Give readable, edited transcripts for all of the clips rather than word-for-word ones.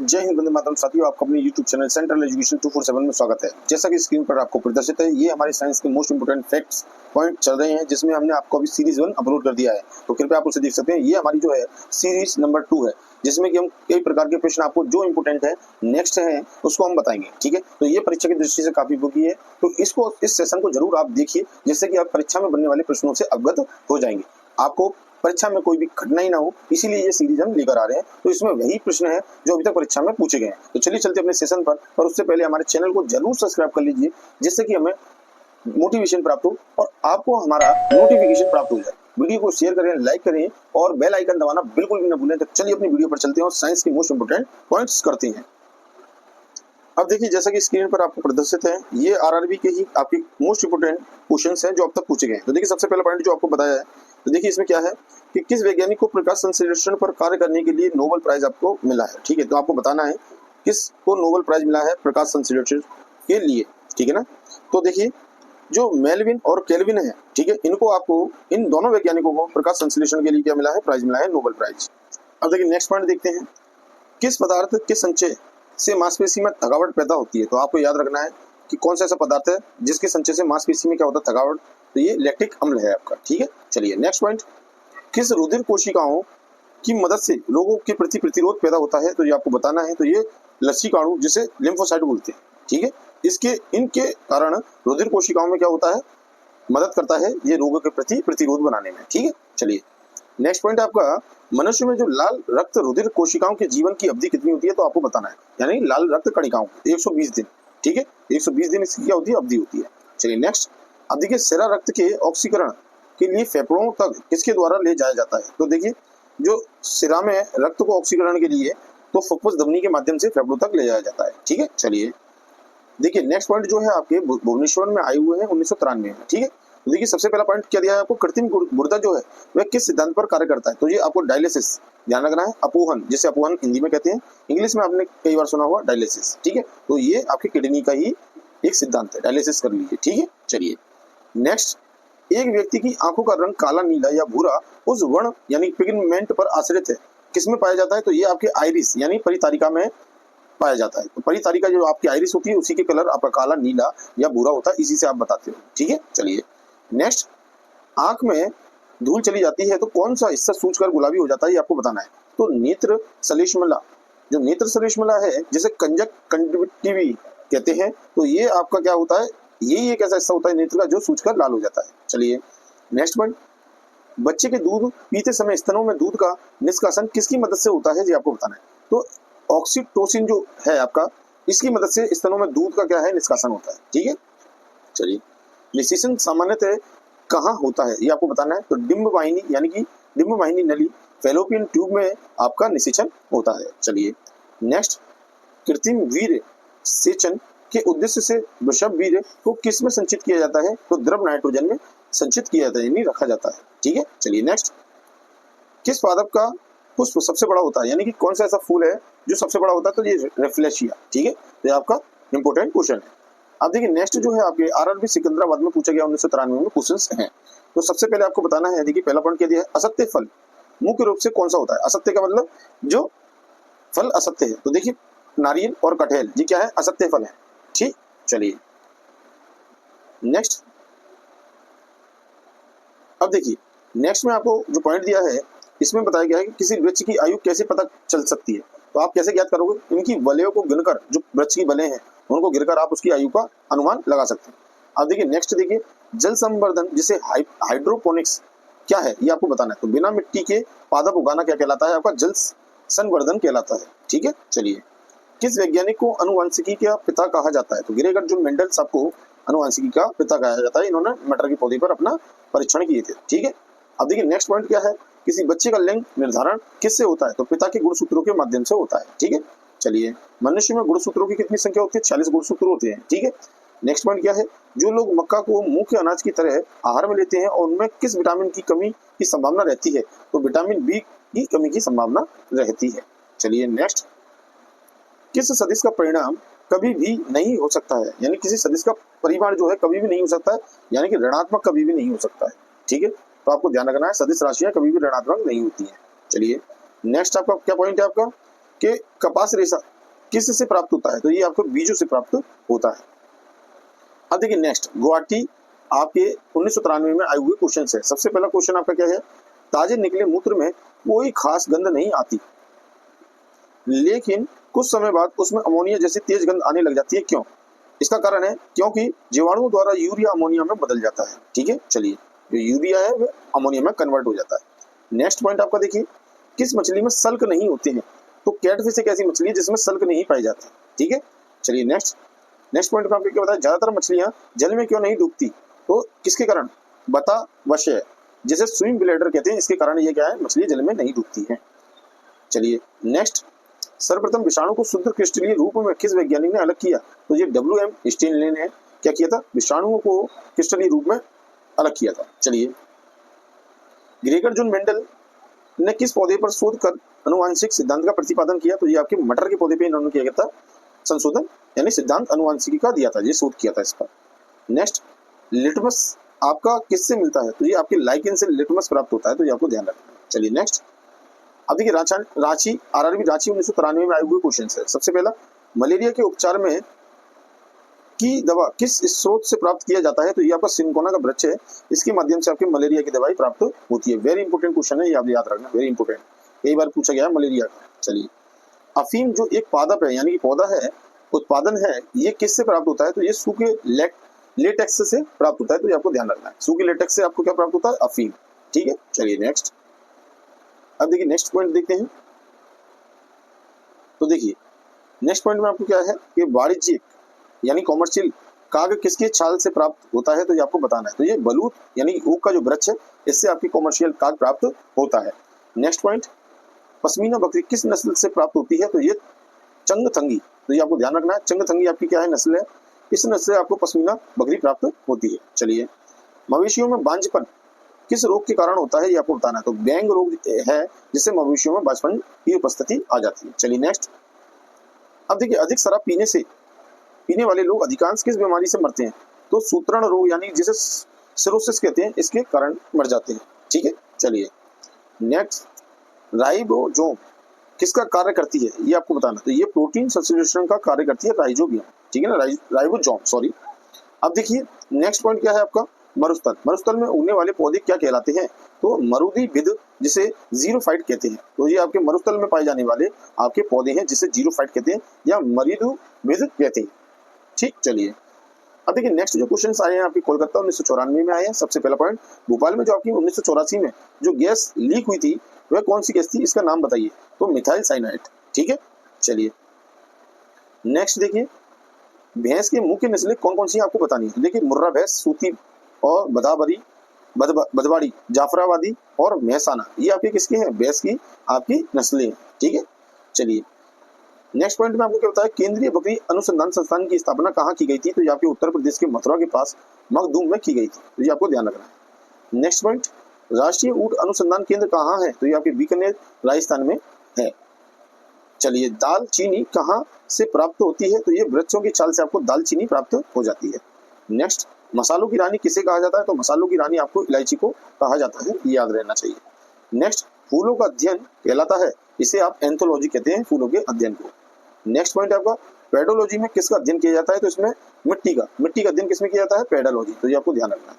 जय हिंद, वंदे मातरम। साथियों, आपका अपने YouTube चैनल सेंट्रल एजुकेशन 247 में स्वागत है। जैसा कि स्क्रीन पर आपको प्रदर्शित है, ये हमारे साइंस के मोस्ट इंपोर्टेंट फैक्ट्स पॉइंट चल रहे हैं, जिसमें हमने आपको अभी सीरीज 1 अपलोड कर दिया है। तो कृपया आप उसे देख सकते हैं। ये हमारी जो है सीरीज नंबर 2 है, जिसमें कि हम कई प्रकार के प्रश्न आपको जो इंपोर्टेंट है नेक्स्ट है उसको हम बताएंगे। ठीक है, तो ये परीक्षा की दृष्टि से काफी उपयोगी है, तो इस सेशन को जरूर आप देखिए, जिससे कि आप परीक्षा में बनने वाले प्रश्नों से अवगत हो जाएंगे। आपको परीक्षा में कोई भी कठिनाई ना हो, इसीलिए ये सीरीज हम लेकर आ रहे हैं। तो इसमें वही प्रश्न है जो अभी तक परीक्षा में पूछे गए हैं। तो चलिए चलते अपने सेशन पर उससे पहले हमारे चैनल को जरूर सब्सक्राइब कर लीजिए, जिससे कि हमें मोटिवेशन प्राप्त हो और आपको हमारा नोटिफिकेशन प्राप्त हो जाए। वीडियो को शेयर करें, लाइक करें और बेल आइकन दबाना बिल्कुल भी ना भूलें। तो चलिए अपनी वीडियो पर चलते हैं और साइंस के मोस्ट इंपोर्टेंट पॉइंट्स करते हैं। अब देखिए, जैसा कि स्क्रीन पर आपको प्रदर्शित है, ये आरआरबी के ही आपके मोस्ट इंपोर्टेंट क्वेश्चंस हैं जो अब तक पूछे गए हैं। तो देखिए, सबसे पहला पॉइंट जो आपको बताया है, तो देखिए इसमें क्या है कि किस वैज्ञानिक को प्रकाश संश्लेषण पर कार्य करने के लिए नोबेल प्राइज आपको मिला है। ठीक है, तो आपको बताना है किसको नोबेल प्राइज मिला है प्रकाश संश्लेषण के लिए। ठीक है ना, तो देखिए जो मेलविन और केल्विन है, ठीक है, इनको आपको, इन दोनों वैज्ञानिकों को प्रकाश संश्लेषण के लिए क्या मिला है, प्राइज मिला है, नोबेल प्राइज। अब देखिए नेक्स्ट पॉइंट देखते हैं, किस पदार्थ के संचय से मांसपेशी में थकावट पैदा होती है। तो आपको याद रखना है कि कौन सा ऐसा पदार्थ है जिसके संचय से मांसपेशी में क्या होता है, थकावट। तो ये लैक्टिक अम्ल है आपका। ठीक है, चलिए नेक्स्ट पॉइंट, किस रुधिर कोशिकाओं की मदद से रोगों के प्रति प्रतिरोध पैदा होता है। तो ये आपको बताना है। तो ये लसीकाणु, जिसे लिम्फोसाइट बोलते हैं। ठीक है, इनके कारण रुधिर कोशिकाओं में क्या होता है, मदद करता है ये रोगों के प्रति प्रतिरोध बनाने में। ठीक है, चलिए नेक्स्ट पॉइंट आपका, मनुष्य में जो लाल रक्त रुधिर कोशिकाओं के जीवन की अवधि कितनी होती है। तो आपको बताना है, यानी लाल रक्त कणिकाओं 120 दिन। ठीक है, 120 दिन इसकी क्या होती है, अवधि होती है। चलिए नेक्स्ट, अब देखिए सिरा रक्त के ऑक्सीकरण के लिए फेफड़ों तक किसके द्वारा ले जाया जाता है। तो देखिए जो सिरा में रक्त को ऑक्सीकरण के लिए तो फुफ्फुस धमनी के माध्यम से फेफड़ों तक ले जाया जाता है। ठीक है, चलिए देखिए नेक्स्ट पॉइंट जो है आपके भुवनेश्वर में आए हुए हैं 1993 में। ठीक है, तो देखिए सबसे पहला पॉइंट क्या दिया है आपको, कृत्रिम गुर्दा जो है वह किस सिद्धांत पर कार्य करता है। तो ये आपको डायलिसिस ध्यान रखना है, अपोहन, जिसे अपोहन हिंदी में कहते हैं, इंग्लिश में आपने कई बार सुना हुआ डायलिसिस। ठीक है, तो ये आपकी किडनी का ही एक सिद्धांत है, डायलिसिस कर लीजिए। ठीक है, चलिए नेक्स्ट, एक व्यक्ति की आंखों का रंग काला, नीला या भूरा उस वर्ण यानी पिगमेंट पर आश्रित है, किसमें पाया जाता है। तो ये आपके आइरिस यानी परितारिका में पाया जाता है। तो परितारिका जो आपकी आइरिस होती है, उसी के कलर आपका काला, नीला या भूरा होता है, इसी से आप बताते हो। ठीक है, चलिए नेक्स्ट, आंख में धूल चली जाती है तो कौन सा हिस्सा सूजकर गुलाबी हो जाता है, ये आपको बताना है। तो नेत्र सलेशमला, जो नेत्र सलेशमला है, जिसे कंजक्टिविटी कहते हैं, तो ये आपका क्या होता है, यही एक ऐसा हिस्सा होता है नेत्र का जो सूजकर लाल हो जाता है। चलिए नेक्स्ट पॉइंट, बच्चे के दूध पीते समय स्तनों में दूध का निष्कासन किसकी मदद से होता है, ये आपको बताना है। तो ऑक्सीटोसिन जो है आपका, इसकी मदद से स्तनों में दूध का क्या है, निष्कासन होता है। ठीक है, चलिए निषेचन सामान्यतः कहाँ होता है, ये आपको बताना है। तो डिम्ब वाहिनी यानी कि डिम्ब वाहिनी नली, फैलोपियन ट्यूब में आपका निषेचन होता है। चलिए नेक्स्ट, कृत्रिम वीर्य सेचन के उद्देश्य से वृषभ वीर्य को किस में संचित किया जाता है। तो द्रव नाइट्रोजन में संचित किया जाता है, यानी रखा जाता है। ठीक है, चलिए नेक्स्ट, किस पादप का पुष्प सबसे बड़ा होता है, यानी कि कौन सा ऐसा फूल है जो सबसे बड़ा होता है। तो ये रेफ्लेशिया। ठीक है, तो ये आपका इंपोर्टेंट क्वेश्चन है। अब देखिए नेक्स्ट जो है आपके आरआरबी सिकंदराबाद में पूछा गया 1993 में क्वेश्चंस हैं। तो सबसे पहले आपको बताना है, देखिए पहला पॉइंट क्या दिया है, असत्य फल मुख्य रूप से कौन सा होता है। असत्य का मतलब जो फल असत्य है। तो देखिए नारियल और कटहल, ये क्या है, असत्य फल है। ठीक, चलिए नेक्स्ट, अब देखिए नेक्स्ट में आपको जो पॉइंट दिया है, इसमें बताया गया है कि किसी वृक्ष की आयु कैसे पता चल सकती है। तो आप कैसे ज्ञात करोगे, इनकी वलयों को गिनकर, जो वृक्ष की वलय हैं उनको गिनकर आप उसकी आयु का अनुमान लगा सकते हैं। अब देखिए नेक्स्ट, देखिए जल संवर्धन जिसे हाइड्रोपोनिक्स क्या है, ये आपको बताना है। तो बिना मिट्टी के पादप उगाना क्या कहलाता है, आपका जल संवर्धन कहलाता है। ठीक है, चलिए किस वैज्ञानिक को अनुवांशिकी का पिता कहा जाता है। तो ग्रेगर जो मेंडल्स आपको अनुवांशिकी का पिता कहा जाता है, इन्होंने मटर के पौधे पर अपना परीक्षण किए थे। ठीक है, अब देखिए नेक्स्ट पॉइंट क्या है, किसी बच्चे का लिंग निर्धारण किससे होता है। तो पिता के गुणसूत्रों के माध्यम से होता है। ठीक है, चलिए मनुष्य में गुणसूत्रों की कितनी संख्या होती है, 40 गुणसूत्र होते हैं। ठीक है, नेक्स्ट पॉइंट क्या है, जो लोग मक्का को मुख्य अनाज की तरह आहार में लेते हैं और उनमें किस विटामिन की कमी की संभावना रहती है। तो विटामिन बी की कमी की संभावना रहती है। चलिए नेक्स्ट, किस सदिश का परिणाम कभी भी नहीं हो सकता है, यानी किसी सदिश का परिमाण जो है कभी भी नहीं हो सकता है, यानी कि ऋणात्मक कभी भी नहीं हो सकता है। ठीक है, तो आपको ध्यान रखना है, सदिश राशियां कभी भी ऋणात्मक नहीं होती हैं। चलिए नेक्स्ट आपका क्या पॉइंट है आपका, कि कपास रेशा किस से प्राप्त होता है? तो ये आपको बीजों से प्राप्त होता है। अब देखिए नेक्स्ट, गुवाहाटी आपके 1993 में आए हुए क्वेश्चन है। सबसे पहला क्वेश्चन आपका क्या है? ताजे निकले मूत्र में कोई खास गंध नहीं आती, लेकिन कुछ समय बाद उसमें अमोनिया जैसी तेज गंध आने लग जाती है, क्यों? इसका कारण है क्योंकि जीवाणुओं द्वारा यूरिया अमोनिया में बदल जाता है। ठीक है, चलिए, जो यूरिया है वो अमोनिया में कन्वर्ट हो जाता है। नेक्स्ट पॉइंट आपका देखिए, किस मछली में सल्क नहीं होते हैं? तो कैटफिश एक ऐसी मछली है जिसमें सल्क नहीं पाए जाते। ठीक है, चलिए नेक्स्ट पॉइंट में आपको क्या बताया, ज्यादातर मछलियां जल में क्यों नहीं डूबती? तो किसके कारण? बतावश्य, जिसे स्विम ब्लैडर कहते हैं, इसके कारण ये क्या है, मछली जल में नहीं डूबती है। चलिए नेक्स्ट, सर्वप्रथम विषाणु को शुद्ध क्रिस्टलीय रूप में किस वैज्ञानिक ने अलग किया? तो ये WM स्टेनले ने क्या किया था? विषाणुओं को क्रिस्टलीय रूप में अलग किया था। चलिए, ग्रेगर जॉन मेंडल ने किस पौधे पर शोध कर अनुवांशिक सिद्धांत का प्रतिपादन किया? तो ये आपके मटर के पौधे पे इन्होंने किया गया था संशोधन, यानी सिद्धांत अनुवांशिकी का दिया था, ये शोध किया था इस पर। नेक्स्ट, लिटमस आपका किससे मिलता है? तो ये आपके लाइकेन से लिटमस प्राप्त होता है, तो ये आपको ध्यान रखना है। चलिए नेक्स्ट, अब देखिए रांची RRB रांची 1993 में आए हुए क्वेश्चन है। सबसे पहला, मलेरिया के उपचार में की दवा किस स्रोत से प्राप्त किया जाता है? तो ये आपका सिंकोना का वृक्ष है, इसके माध्यम से आपके मलेरिया की दवाई प्राप्त होती है। वेरी इंपोर्टेंट क्वेश्चन है, ये आप याद रखना, वेरी इंपोर्टेंट, कई बार पूछा गया है मलेरिया का। चलिए, अफीम जो एक पादप है यानी कि पौधा है, उत्पादन है, ये किससे प्राप्त होता है? तो ये सूखे लेटेक्स से प्राप्त होता है, तो ये आपको ध्यान रखना है। सूखे लेटेक्स से आपको क्या प्राप्त होता है? अफीम। ठीक है, चलिए नेक्स्ट, अब देखिए नेक्स्ट पॉइंट देखते हैं। तो देखिए नेक्स्ट पॉइंट में आपको क्या है कि वाणिज्यिक यानी कॉमर्शियल काग किसके छाल से प्राप्त होता है? तो ये आपको बताना है। तो ये बलूत यानी ओक का जो वृक्ष है, इससे आपकी कॉमर्शियल काग प्राप्त होता है। नेक्स्ट पॉइंट, पश्मीना बकरी किस नस्ल से प्राप्त होती है? तो ये चंगथंगी, तो ये आपको ध्यान रखना है। चंगथंगी आपकी क्या है, नस्ल है, इस नस्ल से आपको पश्मीना बकरी प्राप्त होती है। चलिए, मवेशियों में बांझपन किस रोग के कारण होता है? ये आपको बताना है। तो बैंग रोग है, जिससे मवेशियों में बांझपन की उपस्थिति आ जाती है। चलिए नेक्स्ट, अब देखिए, अधिक शराब पीने वाले लोग अधिकांश किस बीमारी से मरते हैं? तो सूत्रण रोग यानी जिसे सिरोसिस कहते हैं, इसके कारण मर जाते हैं। ठीक है, चलिए नेक्स्ट, राइबोसोम किसका कार्य करती है? ये आपको बताना। तो ये प्रोटीन सब्स्टिट्यूशन का कार्य करती है, राइजोबियम। ठीक है ना, राइबोसोम, सॉरी। अब देखिए नेक्स्ट पॉइंट क्या है आपका, मरुस्थल। मरुस्थल में उगने वाले पौधे क्या कहलाते हैं? तो मरुदीभिद, जिसे जीरोफाइट कहते हैं। तो ये आपके मरुस्थल में पाए जाने वाले आपके पौधे हैं, जिसे जीरोफाइट कहते हैं या मरुदीभिद कहते हैं। ठीक, चलिए, अब देखिए नेक्स्ट जो क्वेश्चन आए हैं आपकी कोलकाता 1994 में आए हैं। सबसे पहला पॉइंट, भोपाल में जो आपकी 1984 में जो गैस लीक हुई थी, वह कौन सी गैस थी? इसका नाम बताइए। तो मिथाइल साइनाइड। ठीक है, चलिए नेक्स्ट देखिए, भैंस के मुंह की नस्लें कौन कौन सी आपको बतानी है? देखिए, मुर्रा भैंस, सूती और बदवाड़ी, जाफराबादी और महसाना, ये आपके किसके हैं? भैंस की आपकी नस्लें हैं। ठीक है, चलिए नेक्स्ट पॉइंट में आपको क्या बताया, केंद्रीय बकरी अनुसंधान संस्थान की स्थापना कहाँ की गई थी? तो ये आपके उत्तर प्रदेश के मथुरा के पास मखदूम में की गई थी, तो ये आपको ध्यान रखना है। नेक्स्ट पॉइंट, राष्ट्रीय ऊंट अनुसंधान केंद्र कहाँ है? तो ये आपके बीकानेर राजस्थान में है। चलिए, दालचीनी कहाँ से प्राप्त होती है? तो ये वृक्षों की छाल से आपको दालचीनी प्राप्त हो जाती है। नेक्स्ट, मसालों की रानी किसे कहा जाता है? तो मसालों की रानी आपको इलायची को कहा जाता है, ये याद रहना चाहिए। नेक्स्ट, फूलों का अध्ययन कहलाता है, इसे आप एंथोलॉजी कहते हैं, फूलों के अध्ययन को। नेक्स्ट पॉइंट आपका, पेडोलॉजी में किसका अध्ययन किया जाता है? तो इसमें मिट्टी का अध्ययन किसमें किया जाता है? पेडोलॉजी, तो ये आपको ध्यान रखना है।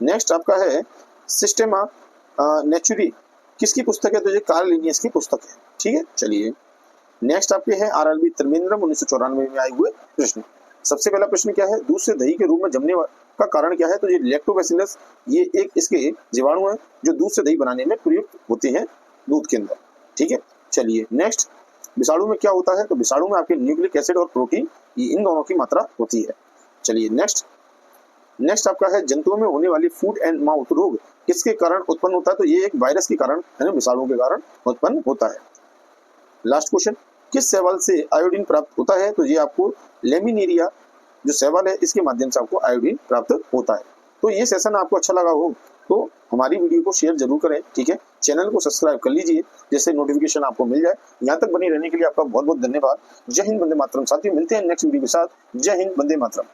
नेक्स्ट आपका है सिस्टेमा नेचुरी, किसकी पुस्तक है? तो ये कार्ल लिनियस की पुस्तक है। ठीक है, चलिए नेक्स्ट आपके हैं RRB त्रिवेंद्रम 1994 में आए हुए प्रश्न। सबसे पहला प्रश्न क्या है, दूध से दही के रूप में जमने का कारण क्या है? तो ये लैक्टोबैसिलस, ये एक इसके जीवाणु है जो दूध से दही बनाने में प्रयुक्त होते हैं दूध के अंदर। ठीक है, चलिए नेक्स्ट, विषाणु में क्या होता है? तो विषाणु में आपके न्यूक्लिक एसिड और प्रोटीन, ये इन दोनों की मात्रा होती है। चलिए नेक्स्ट आपका है, जंतुओं में होने वाली फूट एंड माउथ रोग किसके कारण उत्पन्न होता है? तो ये एक वायरस के कारण है, विषाणु के कारण उत्पन्न होता है। लास्ट क्वेश्चन, किस शैवाल से आयोडीन प्राप्त होता है? तो ये आपको लेमिनेरिया जो शैवाल है, इसके माध्यम से आपको आयोडीन प्राप्त होता है। तो ये सेशन आपको अच्छा लगा हो तो हमारी वीडियो को शेयर जरूर करें। ठीक है, चैनल को सब्सक्राइब कर लीजिए, जिससे नोटिफिकेशन आपको मिल जाए। यहाँ तक बने रहने के लिए आपका बहुत बहुत धन्यवाद। जय हिंद, वंदे मातरम। साथियों, मिलते हैं नेक्स्ट वीडियो के साथ। जय हिंद, वंदे मातरम।